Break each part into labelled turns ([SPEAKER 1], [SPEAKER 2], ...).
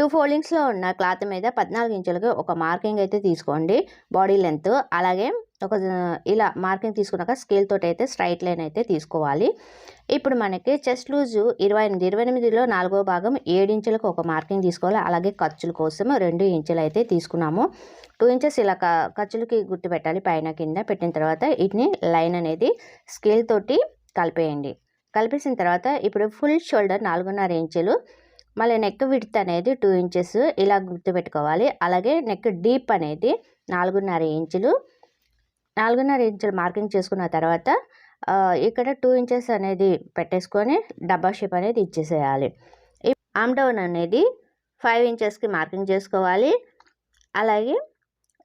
[SPEAKER 1] 2 ఫోల్డింగ్స్లో ఉన్న క్లాత్ మీద 14 ఇంచులకి ఒక మార్కింగ్ అయితే తీసుకోండి బాడీ లెంత్. అలాగే ఒక ఇలా మార్కింగ్ తీసుకున్నాక స్కేల్ తోటి అయితే స్ట్రైట్ లైన్ అయితే తీసుకోవాలి. ఇప్పుడు మనకి చెస్ట్ లూజ్ 28లో 4వ భాగం 7 ఇంచులకు ఒక మార్కింగ్ తీసుకోవాలి. అలాగే ఖర్చుల కోసం 2 ఇంచులు అయితే తీసుకున్నాము. 2 ఇంచెస్ ఇలా ఖర్చులకి గుర్తు పెట్టాలి పైన కింద. పెట్టిన తర్వాత వీటిని లైన్ అనేది స్కేల్ తోటి కలిపేయండి. కలిపేసిన తర్వాత ఇప్పుడు ఫుల్ షోల్డర్ 4.5 ఇంచులు, మళ్ళీ నెక్ విడ్త్ అనేది 2 ఇంచెస్ ఇలా గుర్తుపెట్టుకోవాలి. అలాగే నెక్ డీప్ అనేది 4.5 ఇంచులు. 4.5 ఇంచులు మార్కింగ్ చేసుకున్న తర్వాత ఇక్కడ 2 ఇంచెస్ అనేది పెట్టేసుకొని డబ్బా షేప్ అనేది ఇచ్చేసేయాలి. ఆర్మ్ డౌన్ అనేది 5 ఇంచెస్కి మార్కింగ్ చేసుకోవాలి. అలాగే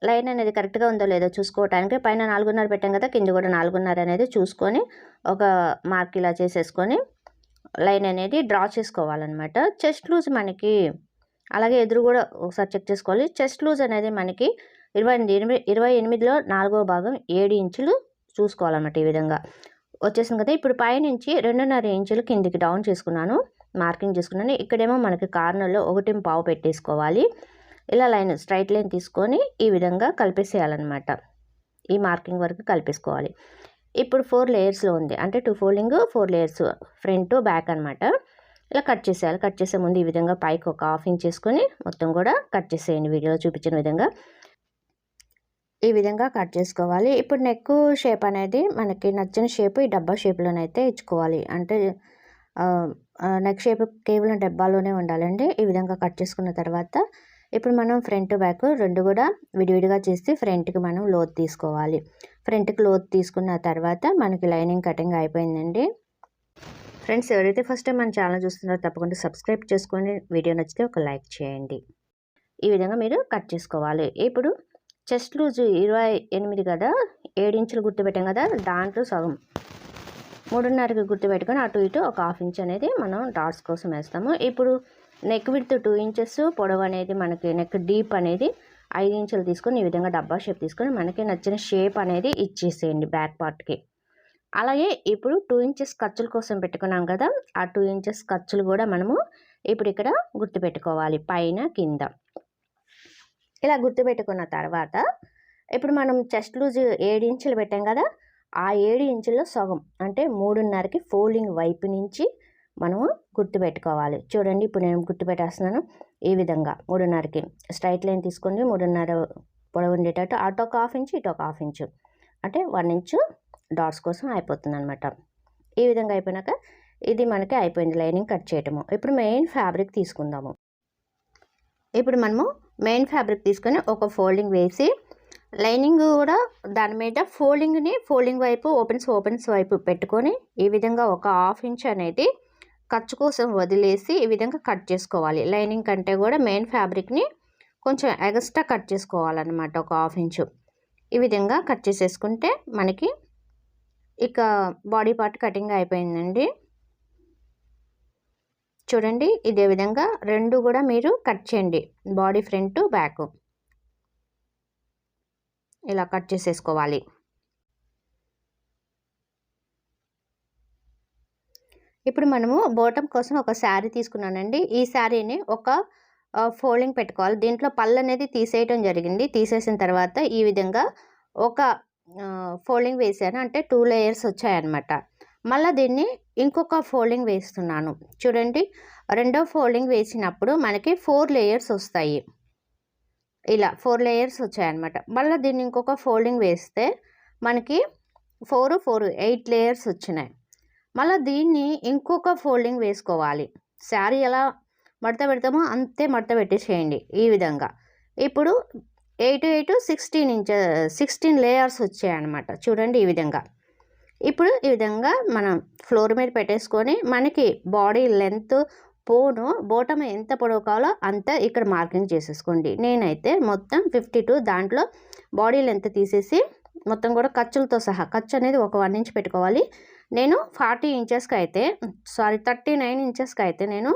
[SPEAKER 1] లైన్ అనేది కరెక్ట్గా ఉందో లేదో చూసుకోవటానికి పైన 4.5 పెట్టాం కదా, కింద కూడా 4.5 అనేది చూసుకొని ఒక మార్క్ ఇలా చేసేసుకొని లైన్ అనేది డ్రా చేసుకోవాలన్నమాట. చెస్ట్ లూజ్ మనకి అలాగే ఎదురు కూడా ఒకసారి చెక్ చేసుకోవాలి. చెస్ట్ లూజ్ అనేది మనకి 28లో 4వ భాగం 7 ఇంచులు చూసుకోవాలన్నమాట. ఈ విధంగా వచ్చేసింది కదా. ఇప్పుడు పైనుంచి 2.5 ఇంచులు కిందికి డౌన్ చేసుకున్నాను, మార్కింగ్ చేసుకున్నాను. ఇక్కడేమో మనకి కార్నర్లో 1.5 పెట్టేసుకోవాలి. ఇలా లైన్ స్ట్రైట్ లైన్ తీసుకొని ఈ విధంగా కలిపేసేయాలన్నమాట. ఈ మార్కింగ్ వరకు కలిపేసుకోవాలి. ఇప్పుడు 4 లేయర్స్లో ఉంది, అంటే 2 ఫోల్డింగ్ 4 లేయర్స్, ఫ్రంట్ బ్యాక్ అనమాట. ఇలా కట్ చేసేయాలి. కట్ చేసే ముందు ఈ విధంగా పైకి ఒక 1/2 ఇంచ్ చేసుకొని మొత్తం కూడా కట్ చేసేయండి. వీడియోలో చూపించిన విధంగా ఈ విధంగా కట్ చేసుకోవాలి. ఇప్పుడు నెక్ షేప్ అనేది మనకి నచ్చిన షేప్ ఈ డబ్బా షేప్లోనైతే ఇచ్చుకోవాలి. అంటే నెక్ షేప్ కేవలం డబ్బాలోనే ఉండాలండి. ఈ విధంగా కట్ చేసుకున్న తర్వాత ఇప్పుడు మనం ఫ్రంట్ బ్యాక్ 2 కూడా విడివిడిగా చేసి ఫ్రంట్కి మనం లోతు తీసుకోవాలి. ఫ్రంట్కి లోతు తీసుకున్న తర్వాత మనకి లైనింగ్ కటింగ్ అయిపోయిందండి. ఫ్రెండ్స్, ఎవరైతే ఫస్ట్ టైం మన ఛానల్ చూస్తున్నారో తప్పకుండా సబ్స్క్రైబ్ చేసుకొని వీడియో నచ్చితే ఒక లైక్ చేయండి. ఈ విధంగా మీరు కట్ చేసుకోవాలి. ఇప్పుడు చెస్ట్ లూజ్ 28 కదా, 7 ఇంచులు గుర్తుపెట్టాం కదా, దాంట్లో సగం 3.5కి గుర్తుపెట్టుకొని అటు ఇటు ఒక 1/2 ఇంచ్ అనేది మనం డాట్స్ కోసం వేస్తాము. ఇప్పుడు నెక్ విడ్త్ 2 ఇంచెస్, పొడవు అనేది మనకి నెక్ డీప్ అనేది 5 ఇంచులు తీసుకొని ఈ విధంగా డబ్బా షేప్ తీసుకొని మనకి నచ్చిన షేప్ అనేది ఇచ్చేసేయండి బ్యాక్ పార్ట్కి. అలాగే ఇప్పుడు 2 ఇంచెస్ ఖర్చుల కోసం పెట్టుకున్నాం కదా, ఆ 2 ఇంచెస్ ఖర్చులు కూడా మనము ఇప్పుడు ఇక్కడ గుర్తుపెట్టుకోవాలి పైన కింద. ఇలా గుర్తుపెట్టుకున్న తర్వాత ఇప్పుడు మనం చెస్ట్ లూజ్ 7 ఇంచులు పెట్టాం కదా, ఆ 7 ఇంచుల్లో సగం అంటే 3.5కి ఫోల్డింగ్ వైపు నుంచి మనము గుర్తుపెట్టుకోవాలి. చూడండి, ఇప్పుడు నేను గుర్తుపెట్టేస్తున్నాను. ఈ విధంగా 3.5కి స్ట్రైట్ లైన్ తీసుకొని 3.5 పొడవు ఉండేటట్టు అటు ఒక 1/2 ఇంచ్ ఇటు ఒక 1/2 ఇంచ్ అంటే 1 ఇంచు డాట్స్ కోసం అయిపోతుంది అనమాట. ఈ విధంగా అయిపోయినాక ఇది మనకి అయిపోయింది లైనింగ్ కట్ చేయటము. ఇప్పుడు మెయిన్ ఫ్యాబ్రిక్ తీసుకుందాము. ఇప్పుడు మనము మెయిన్ ఫ్యాబ్రిక్ తీసుకొని ఒక ఫోల్డింగ్ వేసి లైనింగ్ కూడా దాని మీద ఫోల్డింగ్ వైపు ఓపెన్స్ వైపు పెట్టుకొని ఈ విధంగా ఒక 1/2 ఇంచ్ అనేది ఖర్చు కోసం వదిలేసి ఈ విధంగా కట్ చేసుకోవాలి. లైనింగ్ కంటే కూడా మెయిన్ ఫ్యాబ్రిక్ని కొంచెం ఎగస్ట్రా కట్ చేసుకోవాలన్నమాట, ఒక 1/2 ఇంచు. ఈ విధంగా కట్ చేసేసుకుంటే మనకి ఇక బాడీ పార్ట్ కటింగ్ అయిపోయిందండి. చూడండి, ఇదే విధంగా 2 కూడా మీరు కట్ చేయండి. బాడీ ఫ్రంట్ బ్యాక్ ఇలా కట్ చేసేసుకోవాలి. ఇప్పుడు మనము బాటమ్ కోసం ఒక శారీ తీసుకున్నానండి. ఈ శారీని ఒక ఫోల్డింగ్ పెట్టుకోవాలి. దీంట్లో పళ్ళు అనేది తీసేయటం జరిగింది. తీసేసిన తర్వాత ఈ విధంగా ఒక ఫోల్డింగ్ వేసాను, అంటే 2 లేయర్స్ వచ్చాయన్నమాట. మళ్ళీ దీన్ని ఇంకొక ఫోల్డింగ్ వేస్తున్నాను. చూడండి, రెండో ఫోల్డింగ్ వేసినప్పుడు మనకి 4 లేయర్స్ వస్తాయి. ఇలా 4 లేయర్స్ వచ్చాయన్నమాట. మళ్ళీ దీన్ని ఇంకొక ఫోల్డింగ్ వేస్తే మనకి 8 లేయర్స్ వచ్చినాయి. మళ్ళీ దీన్ని ఇంకొక ఫోల్డింగ్ వేసుకోవాలి. శారీ ఎలా మడత పెడతామో అంతే మడత పెట్టేసేయండి ఈ విధంగా. ఇప్పుడు 8 16 లేయర్స్ వచ్చాయన్నమాట. చూడండి, ఈ విధంగా. ఇప్పుడు ఈ విధంగా మనం ఫ్లోర్ మీద పెట్టేసుకొని మనకి బాడీ లెంత్ బోటం ఎంత పొడవు కావాలో అంత ఇక్కడ మార్కింగ్ చేసేసుకోండి. నేనైతే మొత్తం 52, దాంట్లో బాడీ లెంత్ తీసేసి మొత్తం కూడా ఖర్చులతో సహా, ఖర్చు అనేది ఒక 1 ఇంచ్ పెట్టుకోవాలి. నేను 39 ఇంచెస్కి అయితే నేను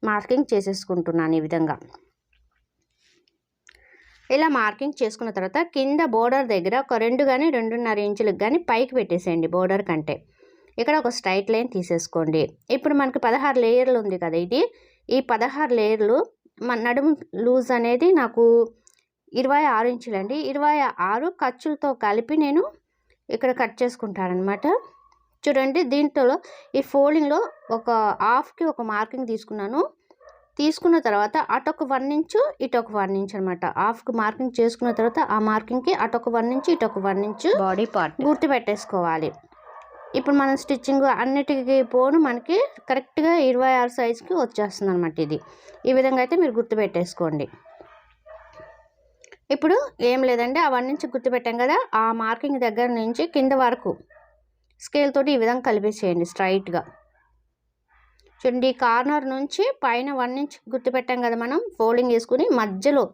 [SPEAKER 1] మార్కింగ్ చేసేసుకుంటున్నాను ఈ విధంగా. ఇలా మార్కింగ్ చేసుకున్న తర్వాత కింద బోర్డర్ దగ్గర ఒక 2 కానీ 2.5 ఇంచులకు కానీ పైకి పెట్టేసేయండి బోర్డర్ కంటే. ఇక్కడ ఒక స్ట్రైట్ లైన్ తీసేసుకోండి. ఇప్పుడు మనకి 16 లేయర్లు ఉంది కదా, ఈ 16 లేయర్లు నడుము లూజ్ అనేది నాకు 26 ఇంచులండి. 26 ఖర్చులతో కలిపి నేను ఇక్కడ కట్ చేసుకుంటానన్నమాట. చూడండి దీంట్లో ఈ ఫోల్డింగ్‌లో ఒక హాఫ్‌కి ఒక మార్కింగ్ తీసుకున్నాను. తీసుకున్న తర్వాత అటొక 1 ఇంచు ఇటొక 1 ఇంచ్ అనమాట. హాఫ్‌కి మార్కింగ్ చేసుకున్న తర్వాత ఆ మార్కింగ్‌కి అటొక 1 ఇంచు ఇటొక 1 ఇంచు బాడీ పార్ట్ గుర్తు పెట్టేసుకోవాలి. ఇప్పుడు మనం స్టిచ్చింగ్ అన్నిటికి పోను మనకి కరెక్ట్‌గా 26 సైజ్‌కి వచ్చేస్తుందన్నమాట ఇది. ఈ విధంగా అయితే మీరు గుర్తు పెట్టేసుకోండి. ఇప్పుడు ఏం లేదండి, ఆ 1 ఇంచ్ గుర్తు పెట్టాం కదా, ఆ మార్కింగ్ దగ్గర నుంచి కింద వరకు స్కేల్ తోటి ఈ విధంగా కలిపేసేయండి స్ట్రైట్‌గా. చూడండి ఈ కార్నర్ నుంచి పైన 1 ఇంచ్ గుర్తు పెట్టాం కదా మనం, ఫోల్డింగ్ వేసుకుని మధ్యలో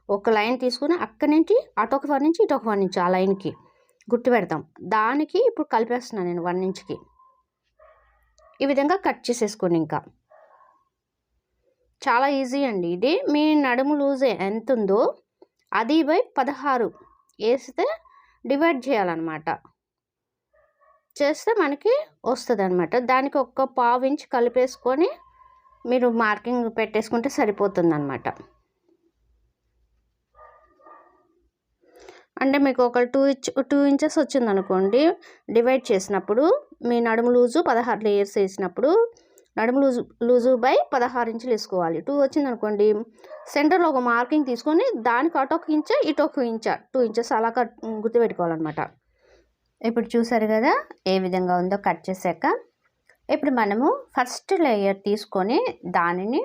[SPEAKER 1] ఒక లైన్ తీసుకుని అక్కడి నుంచి అటొక 1 ఇంచ్ ఇటొక 1 ఇంచ్ ఆ లైన్‌కి గుర్తు పెడతాం. దానికి ఇప్పుడు కలిపేస్తున్నాను నేను 1 ఇంచ్‌కి. ఈ విధంగా కట్ చేసేసుకోండి. ఇంకా చాలా ఈజీ అండి ఇది. మీ నడుము లూజ్ ఎంత ఉందో అది బై 16 వేస్తే డివైడ్ చేయాలన్నమాట. చేస్తే మనకి వస్తుందన్నమాట. దానికి ఒక పావు ఇంచ్ కలిపేసుకొని మీరు మార్కింగ్ పెట్టేసుకుంటే సరిపోతుందన్నమాట. అంటే మీకు ఒక 2 ఇంచెస్ వచ్చిందనుకోండి, డివైడ్ చేసినప్పుడు మీ నడుము లూజు 16 లేయర్స్ వేసినప్పుడు నడుము లూజు బై 16 ఇంచులు వేసుకోవాలి. 2 వచ్చిందనుకోండి, సెంటర్లో ఒక మార్కింగ్ తీసుకొని దానికి అటొక ఇంచ ఇటొక ఇంచ 2 ఇంచెస్ అలా గుర్తుపెట్టుకోవాలన్నమాట. ఇప్పుడు చూసారు కదా ఏ విధంగా ఉందో కట్ చేశాక. ఇప్పుడు మనము ఫస్ట్ లేయర్ తీసుకొని దానిని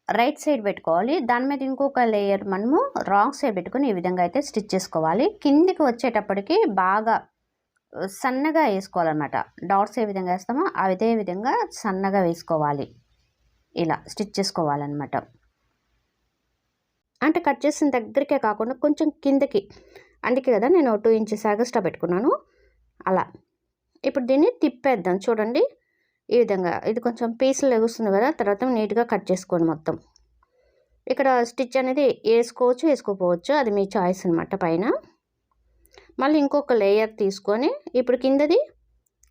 [SPEAKER 1] రైట్ సైడ్ పెట్టుకోవాలి. దాని మీద ఇంకొక లేయర్ మనము రాంగ్ సైడ్ పెట్టుకొని ఈ విధంగా అయితే స్టిచ్ చేసుకోవాలి. కిందికి వచ్చేటప్పటికి బాగా సన్నగా వేసుకోవాలన్నమాట. డాట్స్ ఏ విధంగా వేస్తామో అదే విధంగా సన్నగా వేసుకోవాలి. ఇలా స్టిచ్ చేసుకోవాలన్నమాట. అంటే కట్ చేసిన దగ్గరికే కాకుండా కొంచెం కిందకి, అందుకే కదా నేను 2 ఇంచెస్ ఎక్స్ట్రా పెట్టుకున్నాను అలా. ఇప్పుడు దీన్ని తిప్పేద్దాం. చూడండి ఈ విధంగా ఇది కొంచెం పీసులు ఎగుస్తుంది కదా, తర్వాత నీట్గా కట్ చేసుకోండి మొత్తం. ఇక్కడ స్టిచ్ అనేది వేసుకోవచ్చు వేసుకోపోవచ్చు, అది మీ చాయిస్ అనమాట. పైన మళ్ళీ ఇంకొక లేయర్ తీసుకొని ఇప్పుడు కిందది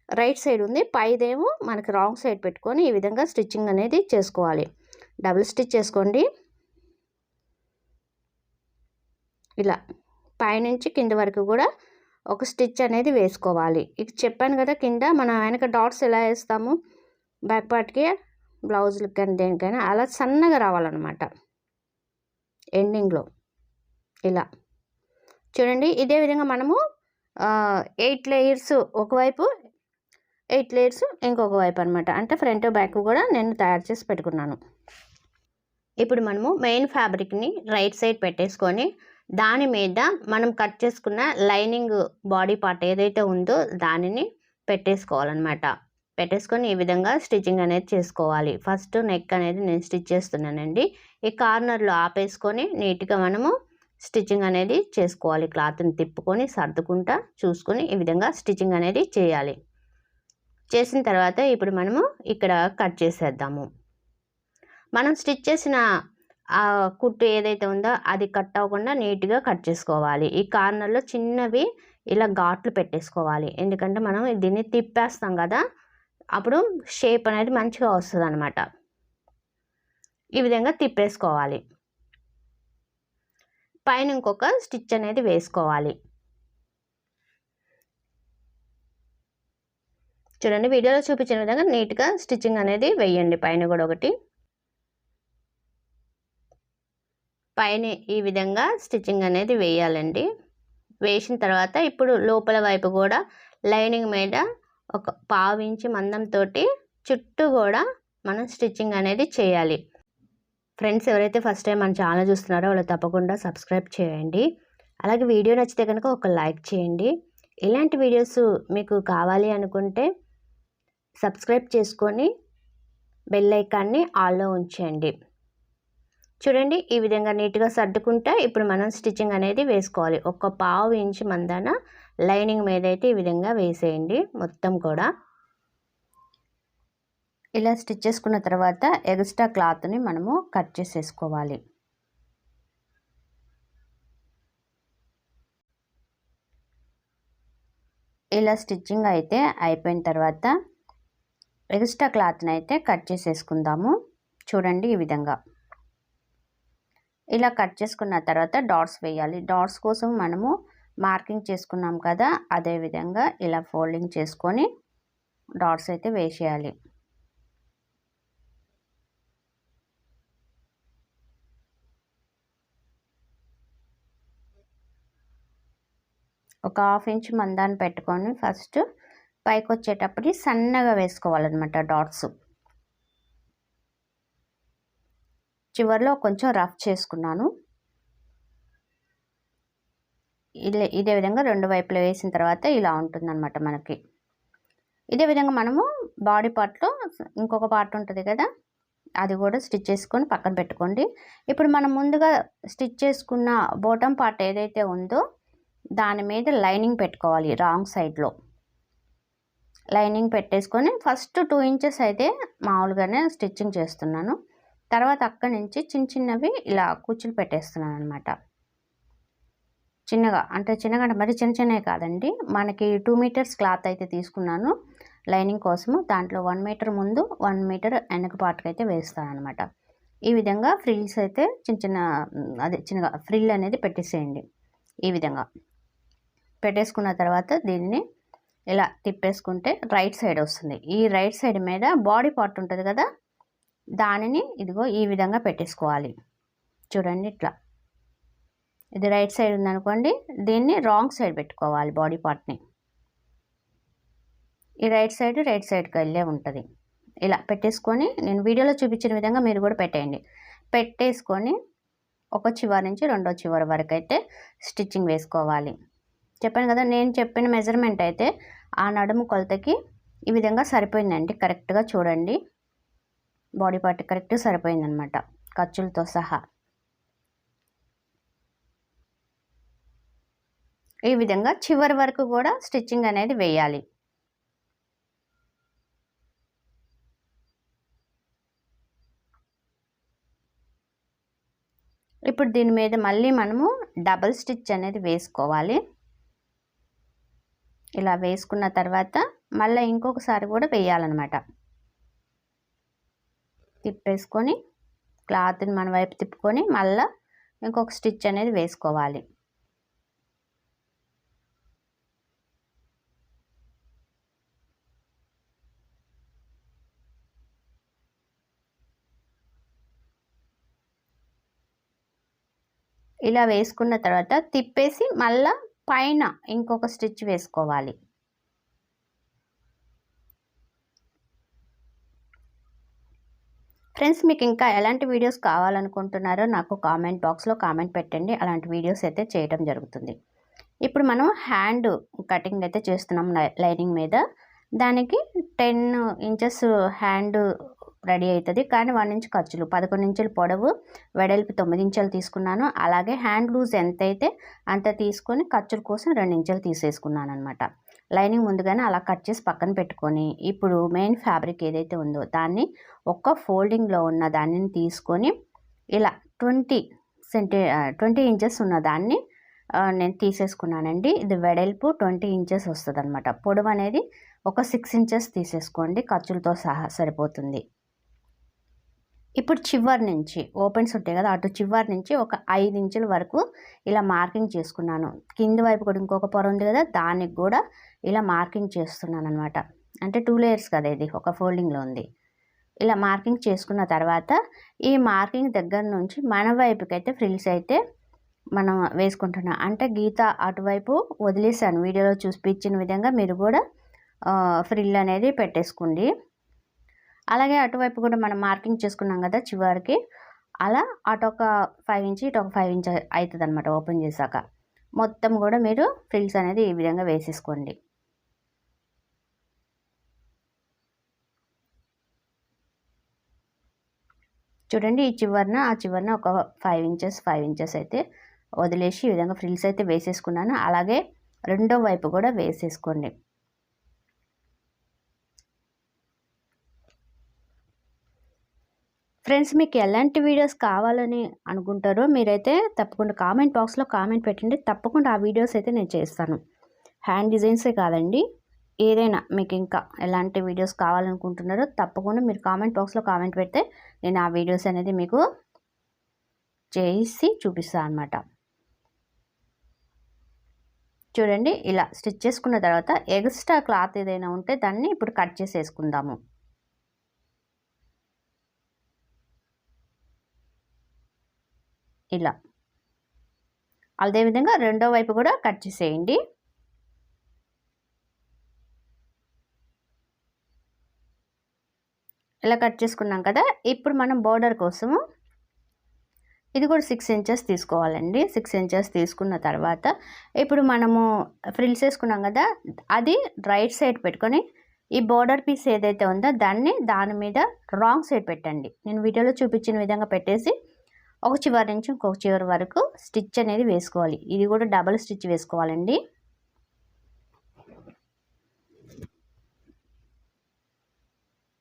[SPEAKER 1] రైట్ సైడ్ ఉంది, పైదేమో మనకి రాంగ్ సైడ్ పెట్టుకొని ఈ విధంగా స్టిచ్చింగ్ అనేది చేసుకోవాలి. డబుల్ స్టిచ్ చేసుకోండి. ఇలా పైనుంచి కింద వరకు కూడా ఒక స్టిచ్ అనేది వేసుకోవాలి. ఇది చెప్పాను కదా, కింద మనం వెనక డాట్స్ ఎలా వేస్తాము బ్యాక్ పార్ట్కి, బ్లౌజులకి కానీ దేనికైనా అలా సన్నగా రావాలన్నమాట. ఎండింగ్లో ఇలా చూడండి. ఇదే విధంగా మనము 8 లేయర్స్ ఒకవైపు, 8 లేయర్స్ ఇంకొక వైపు అనమాట. అంటే ఫ్రంట్ బ్యాక్ కూడా నేను తయారు చేసి పెట్టుకున్నాను. ఇప్పుడు మనము మెయిన్ ఫ్యాబ్రిక్ని రైట్ సైడ్ పెట్టేసుకొని దాని మీద మనం కట్ చేసుకున్న లైనింగ్ బాడీ పార్ట్ ఏదైతే ఉందో దానిని పెట్టేసుకోవాలన్నమాట. పెట్టేసుకొని ఈ విధంగా స్టిచ్చింగ్ అనేది చేసుకోవాలి. ఫస్ట్ నెక్ అనేది నేను స్టిచ్ చేస్తున్నానండి. ఈ కార్నర్లో ఆపేసుకొని నీట్గా మనము స్టిచ్చింగ్ అనేది చేసుకోవాలి. క్లాత్ని తిప్పుకొని సర్దుకుంటా చూసుకొని ఈ విధంగా స్టిచ్చింగ్ అనేది చేయాలి. చేసిన తర్వాత ఇప్పుడు మనము ఇక్కడ కట్ చేసేద్దాము. మనం స్టిచ్ చేసిన ఆ కుట్టు ఏదైతే ఉందో అది కట్ అవ్వకుండా నీట్గా కట్ చేసుకోవాలి. ఈ కార్నర్లో చిన్నవి ఇలా ఘాట్లు పెట్టేసుకోవాలి. ఎందుకంటే మనం దీన్ని తిప్పేస్తాం కదా, అప్పుడు షేప్ అనేది మంచిగా వస్తుంది అనమాట. ఈ విధంగా తిప్పేసుకోవాలి. పైన ఇంకొక స్టిచ్ అనేది వేసుకోవాలి. చూడండి వీడియోలో చూపించిన విధంగా నీట్గా స్టిచ్చింగ్ అనేది వేయండి. పైన కూడా ఒకటి పైన ఈ విధంగా స్టిచ్చింగ్ అనేది వేయాలండి. వేసిన తర్వాత ఇప్పుడు లోపల వైపు కూడా లైనింగ్ మీద ఒక పావు ఇంచు మందంతో చుట్టూ కూడా మనం స్టిచ్చింగ్ అనేది చేయాలి. ఫ్రెండ్స్ ఎవరైతే ఫస్ట్ టైం మన ఛానల్ చూస్తున్నారో వాళ్ళు తప్పకుండా సబ్స్క్రైబ్ చేయండి. అలాగే వీడియో నచ్చితే కనుక ఒక లైక్ చేయండి. ఇలాంటి వీడియోస్ మీకు కావాలి అనుకుంటే సబ్స్క్రైబ్ చేసుకొని బెల్ ఐకాన్ని ఆన్లో ఉంచండి. చూడండి ఈ విధంగా నీట్గా సర్దుకుంటే ఇప్పుడు మనం స్టిచ్చింగ్ అనేది వేసుకోవాలి. ఒక పావు ఇంచు మందాన లైనింగ్ మీద అయితే ఈ విధంగా వేసేయండి మొత్తం కూడా. ఇలా స్టిచ్ చేసుకున్న తర్వాత ఎక్స్ట్రా క్లాత్ని మనము కట్ చేసేసుకోవాలి. ఇలా స్టిచ్చింగ్ అయితే అయిపోయిన తర్వాత ఎక్స్ట్రా క్లాత్ని అయితే కట్ చేసేసుకుందాము. చూడండి ఈ విధంగా ఇలా కట్ చేసుకున్న తర్వాత డాట్స్ వేయాలి. డాట్స్ కోసం మనము మార్కింగ్ చేసుకున్నాం కదా, అదే విధంగా ఇలా ఫోల్డింగ్ చేసుకొని డాట్స్ అయితే వేసేయాలి. ఒక 1/2 ఇంచ్ మందాన్ని పెట్టుకొని ఫస్ట్ పైకి వచ్చేటప్పటికి సన్నగా వేసుకోవాలన్నమాట డాట్స్. చివరిలో కొంచెం రఫ్ చేసుకున్నాను. ఇదే విధంగా 2 వైపులా వేసిన తర్వాత ఇలా ఉంటుందన్నమాట మనకి. ఇదే విధంగా మనము బాడీ పార్ట్లో ఇంకొక పార్ట్ ఉంటుంది కదా, అది కూడా స్టిచ్ చేసుకొని పక్కన పెట్టుకోండి. ఇప్పుడు మనం ముందుగా స్టిచ్ చేసుకున్న బాటమ్ పార్ట్ ఏదైతే ఉందో దాని మీద లైనింగ్ పెట్టుకోవాలి. రాంగ్ సైడ్లో లైనింగ్ పెట్టేసుకొని ఫస్ట్ 2 ఇంచెస్ అయితే మామూలుగానే స్టిచ్చింగ్ చేస్తున్నాను. తర్వాత అక్కడి నుంచి చిన్నవి ఇలా కుచ్చులు పెట్టేస్తున్నాను అనమాట. చిన్నగా అంటే మరి చిన్నవి కాదండి. మనకి 2 మీటర్స్ క్లాత్ అయితే తీసుకున్నాను లైనింగ్ కోసము. దాంట్లో 1 మీటర్ ముందు 1 మీటర్ వెనక పార్ట్కి అయితే వేస్తాను అనమాట. ఈ విధంగా ఫ్రిల్స్ అయితే చిన్నగా ఫ్రిల్ అనేది పెట్టేసేయండి. ఈ విధంగా పెట్టేసుకున్న తర్వాత దీన్ని ఇలా తిప్పేసుకుంటే రైట్ సైడ్ వస్తుంది. ఈ రైట్ సైడ్ మీద బాడీ పార్ట్ ఉంటుంది కదా, దానిని ఇదిగో ఈ విధంగా పెట్టేసుకోవాలి. చూడండి ఇట్లా. ఇది రైట్ సైడ్ ఉందనుకోండి, దీన్ని రాంగ్ సైడ్ పెట్టుకోవాలి బాడీ పార్ట్ని. ఈ రైట్ సైడ్కి వెళ్ళే ఉంటుంది. ఇలా పెట్టేసుకొని నేను వీడియోలో చూపించిన విధంగా మీరు కూడా పెట్టేయండి. పెట్టేసుకొని ఒక చివరి నుంచి రెండో చివరి వరకు అయితే స్టిచ్చింగ్ వేసుకోవాలి. చెప్పాను కదా, నేను చెప్పిన మెజర్మెంట్ అయితే ఆ నడుము కొలతకి ఈ విధంగా సరిపోయిందండి. కరెక్ట్గా చూడండి, బాడీ పార్ట్ కరెక్ట్గా సరిపోయిందనమాట ఖర్చులతో సహా. ఈ విధంగా చివరి వరకు కూడా స్టిచ్చింగ్ అనేది వేయాలి. ఇప్పుడు దీని మీద మళ్ళీ మనము డబుల్ స్టిచ్ అనేది వేసుకోవాలి. ఇలా వేసుకున్న తర్వాత మళ్ళీ ఇంకొకసారి కూడా వేయాలన్నమాట. తిప్పేసుకొని క్లాత్ని మన వైపు తిప్పుకొని మళ్ళీ ఇంకొక స్టిచ్ అనేది వేసుకోవాలి. ఇలా వేసుకున్న తర్వాత తిప్పేసి మళ్ళీ పైన ఇంకొక స్టిచ్ వేసుకోవాలి. ఫ్రెండ్స్, మీకు ఇంకా ఎలాంటి వీడియోస్ కావాలనుకుంటున్నారో నాకు కామెంట్ బాక్స్లో కామెంట్ పెట్టండి. అలాంటి వీడియోస్ అయితే చేయడం జరుగుతుంది. ఇప్పుడు మనం హ్యాండ్ కటింగ్ అయితే చేస్తున్నాం లైనింగ్ మీద. దానికి 10 ఇంచెస్ హ్యాండ్ రెడీ అవుతుంది. కానీ 1 ఇంచ్ ఖర్చులు, 11 ఇంచులు పొడవు, వెడల్పు 9 ఇంచులు తీసుకున్నాను. అలాగే హ్యాండ్ లూజ్ ఎంతైతే అంత తీసుకొని ఖర్చుల కోసం 2 ఇంచులు తీసేసుకున్నాను అనమాట. లైనింగ్ ముందుగానే అలా కట్ చేసి పక్కన పెట్టుకొని ఇప్పుడు మెయిన్ ఫ్యాబ్రిక్ ఏదైతే ఉందో దాన్ని ఒక్క ఫోల్డింగ్లో ఉన్న దాన్ని తీసుకొని ఇలా 20 ఇంచెస్ ఉన్న దాన్ని నేను తీసేసుకున్నానండి. ఇది వెడల్పు 20 ఇంచెస్ వస్తుంది అనమాట. పొడవు అనేది ఒక 6 ఇంచెస్ తీసేసుకోండి, ఖర్చులతో సహా సరిపోతుంది. ఇప్పుడు చివరి నుంచి ఓపెన్స్ ఉంటాయి కదా, అటు చివరి నుంచి ఒక 5 ఇంచుల వరకు ఇలా మార్కింగ్ చేసుకున్నాను. కింది వైపు కూడా ఇంకొక పొర ఉంది కదా, దానికి కూడా ఇలా మార్కింగ్ చేస్తున్నాను అనమాట. అంటే 2 లేయర్స్ కదా, ఇది ఒక ఫోల్డింగ్లో ఉంది. ఇలా మార్కింగ్ చేసుకున్న తర్వాత ఈ మార్కింగ్ దగ్గర నుంచి మన వైపుకి అయితే ఫ్రిల్స్ అయితే మనం వేసుకుంటున్నాం. అంటే గీత అటువైపు వదిలేసాను, వీడియోలో చూపించిన విధంగా మీరు కూడా ఫ్రిల్ అనేది పెట్టేసుకోండి. అలాగే అటువైపు కూడా మనం మార్కింగ్ చేసుకున్నాం కదా చివరికి, అలా అటు ఒక 5 ఇంచ్ ఇటు ఒక 5 ఇంచ్ అవుతుంది అనమాట. ఓపెన్ చేశాక మొత్తం కూడా మీరు ఫ్రిల్స్ అనేది ఈ విధంగా వేసేసుకోండి. చూడండి, ఈ చివరన ఆ చివరన ఒక 5 ఇంచెస్ అయితే వదిలేసి ఈ విధంగా ఫ్రిల్స్ అయితే వేసేసుకున్నాను. అలాగే రెండో వైపు కూడా వేసేసుకోండి. ఫ్రెండ్స్, మీకు ఎలాంటి వీడియోస్ కావాలని అనుకుంటారో మీరైతే తప్పకుండా కామెంట్ బాక్స్లో కామెంట్ పెట్టండి. తప్పకుండా ఆ వీడియోస్ అయితే నేను చేస్తాను. హ్యాండ్ డిజైన్సే కాదండి, ఏదైనా మీకు ఇంకా ఎలాంటి వీడియోస్ కావాలనుకుంటున్నారో తప్పకుండా మీరు కామెంట్ బాక్స్లో కామెంట్ పెడితే నేను ఆ వీడియోస్ అనేది మీకు చేసి చూపిస్తాను అనమాట. చూడండి, ఇలా స్టిచ్ చేసుకున్న తర్వాత ఎక్స్ట్రా క్లాత్ ఏదైనా ఉంటే దాన్ని ఇప్పుడు కట్ చేసేసుకుందాము. ఇలా అదేవిధంగా రెండో వైపు కూడా కట్ చేసేయండి. ఇలా కట్ చేసుకున్నాం కదా. ఇప్పుడు మనం బోర్డర్ కోసము ఇది కూడా 6 ఇంచెస్ తీసుకోవాలండి. 6 ఇంచెస్ తీసుకున్న తర్వాత ఇప్పుడు మనము ఫ్రిల్స్ వేసుకున్నాం కదా, అది రైట్ సైడ్ పెట్టుకొని ఈ బోర్డర్ పీస్ ఏదైతే ఉందో దాని మీద రాంగ్ సైడ్ పెట్టండి. నేను వీడియోలో చూపించిన విధంగా పెట్టేసి ఒక చివరి నుంచి ఇంకొక చివరి వరకు స్టిచ్ అనేది వేసుకోవాలి. ఇది కూడా డబుల్ స్టిచ్ వేసుకోవాలండి.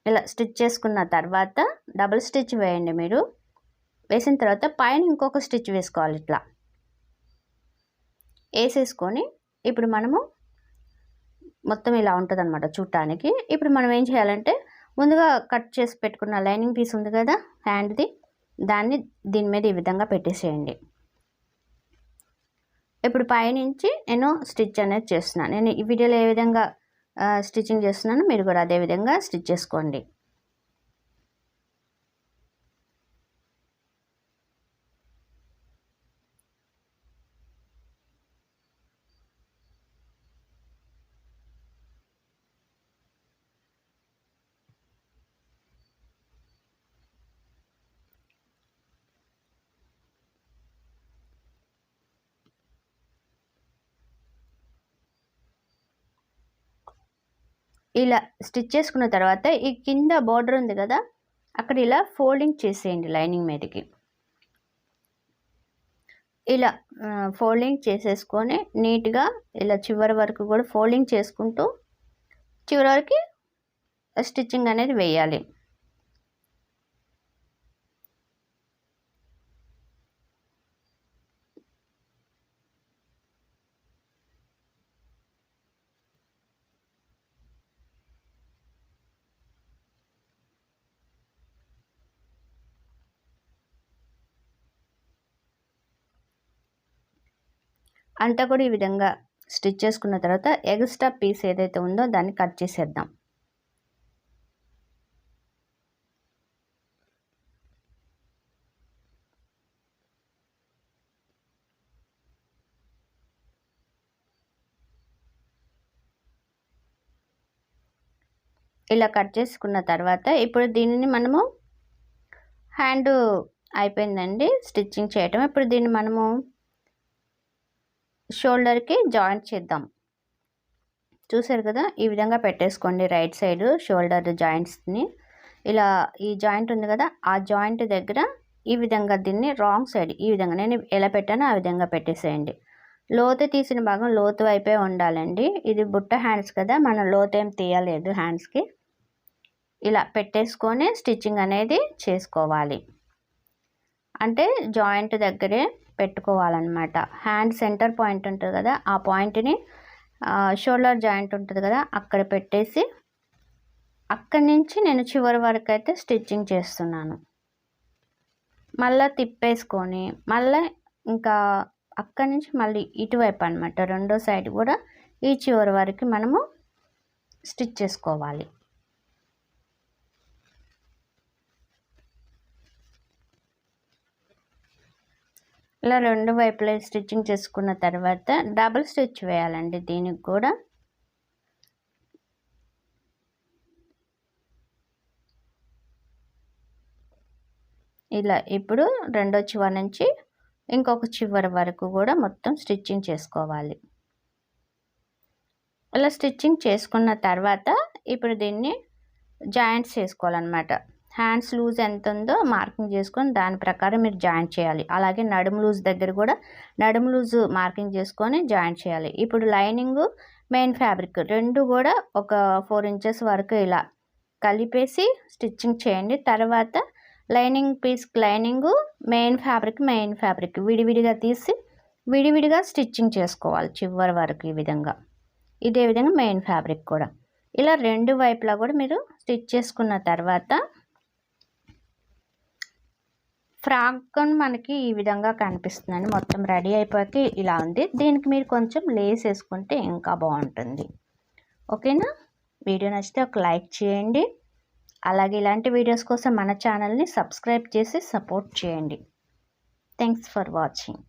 [SPEAKER 1] ఇలా స్టిచ్ చేసుకున్న తర్వాత డబుల్ స్టిచ్ వేయండి. మీరు వేసిన తర్వాత పైన ఇంకొక స్టిచ్ వేసుకోవాలి. ఇట్లా వేసేసుకొని ఇప్పుడు మనము మొత్తం ఇలా ఉంటుంది అనమాట చూడటానికి. ఇప్పుడు మనం ఏం చేయాలంటే ముందుగా కట్ చేసి పెట్టుకున్న లైనింగ్ పీస్ ఉంది కదా హ్యాండ్ది, దాన్ని దీని మీద ఈ విధంగా పెట్టేసేయండి. ఇప్పుడు పైనుంచి నేను స్టిచ్ అనేది చేస్తున్నాను. నేను ఈ వీడియోలో ఏ విధంగా స్టిచ్చింగ్ చేస్తున్నానో మీరు కూడా అదే విధంగా స్టిచ్ చేసుకోండి. ఇలా స్టిచ్ చేసుకున్న తర్వాత ఈ కింద బార్డర్ ఉంది కదా, అక్కడ ఇలా ఫోల్డింగ్ చేసేయండి లైనింగ్ మీదకి. ఇలా ఫోల్డింగ్ చేసేసుకొని నీట్గా ఇలా చివరి వరకు కూడా ఫోల్డింగ్ చేసుకుంటూ చివరి వరకు స్టిచ్చింగ్ అనేది వేయాలి. అంతా కూడా ఈ విధంగా స్టిచ్ చేసుకున్న తర్వాత ఎక్స్ట్రా పీస్ ఏదైతే ఉందో దాన్ని కట్ చేసేద్దాం. ఇలా కట్ చేసుకున్న తర్వాత ఇప్పుడు దీనిని మనము హ్యాండ్ అయిపోయిందండి స్టిచ్చింగ్ చేయటం. ఇప్పుడు దీన్ని మనము షోల్డర్కి జాయింట్ చేద్దాం. చూసారు కదా, ఈ విధంగా పెట్టేసుకోండి రైట్ సైడ్ షోల్డర్ జాయింట్స్ని. ఇలా ఈ జాయింట్ ఉంది కదా, ఆ జాయింట్ దగ్గర ఈ విధంగా దీన్ని రాంగ్ సైడ్ ఈ విధంగా నేను ఎలా పెట్టానో ఆ విధంగా పెట్టేసేయండి. లోతు తీసిన భాగం లోతు వైపే ఉండాలండి. ఇది బుట్ట హ్యాండ్స్ కదా, మనం లోతు ఏం తీయలేదు హ్యాండ్స్కి. ఇలా పెట్టేసుకొని స్టిచ్చింగ్ అనేది చేసుకోవాలి. అంటే జాయింట్ దగ్గరే పెట్టుకోవాలన్నమాట. హ్యాండ్ సెంటర్ పాయింట్ ఉంటుంది కదా, ఆ పాయింట్ని షోల్డర్ జాయింట్ ఉంటుంది కదా అక్కడ పెట్టేసి అక్కడి నుంచి నేను చివరి వరకు అయితే స్టిచ్చింగ్ చేస్తున్నాను. మళ్ళీ తిప్పేసుకొని మళ్ళీ ఇంకా అక్కడి నుంచి మళ్ళీ ఇటువైపు అనమాట రెండో సైడ్ కూడా ఈ చివరి వరకు మనము స్టిచ్ చేసుకోవాలి. ఇలా రెండు వైపులా స్టిచ్చింగ్ చేసుకున్న తర్వాత డబుల్ స్టిచ్ వేయాలండి దీనికి కూడా. ఇలా ఇప్పుడు రెండో చివరి నుంచి ఇంకొక చివరి వరకు కూడా మొత్తం స్టిచ్చింగ్ చేసుకోవాలి. ఇలా స్టిచ్చింగ్ చేసుకున్న తర్వాత ఇప్పుడు దీన్ని జాయింట్స్ చేసుకోవాలన్నమాట. హ్యాండ్స్ లూజ్ ఎంత ఉందో మార్కింగ్ చేసుకొని దాని ప్రకారం మీరు జాయింట్ చేయాలి. అలాగే నడుము లూజ్ దగ్గర కూడా నడుము లూజ్ మార్కింగ్ చేసుకొని జాయింట్ చేయాలి. ఇప్పుడు లైనింగ్ మెయిన్ ఫ్యాబ్రిక్ రెండు కూడా ఒక 4 ఇంచెస్ వరకు ఇలా కలిపేసి స్టిచ్చింగ్ చేయండి. తర్వాత lining piece lining main fabric విడివిడిగా తీసి విడివిడిగా స్టిచ్చింగ్ చేసుకోవాలి చివరి వరకు ఈ విధంగా. ఇదే విధంగా మెయిన్ ఫ్యాబ్రిక్ కూడా ఇలా రెండు వైపులా కూడా మీరు స్టిచ్ చేసుకున్న తర్వాత ఫ్రాక్ మనకి ఈ విధంగా కనిపిస్తుందండి. మొత్తం రెడీ అయిపోయాక ఇలా ఉంది. దీనికి మీరు కొంచెం లేస్ వేసుకుంటే ఇంకా బాగుంటుంది. ఓకేనా? వీడియో నచ్చితే ఒక లైక్ చేయండి. అలాగే ఇలాంటి వీడియోస్ కోసం మన ఛానల్ని సబ్స్క్రైబ్ చేసి సపోర్ట్ చేయండి. Thanks for watching.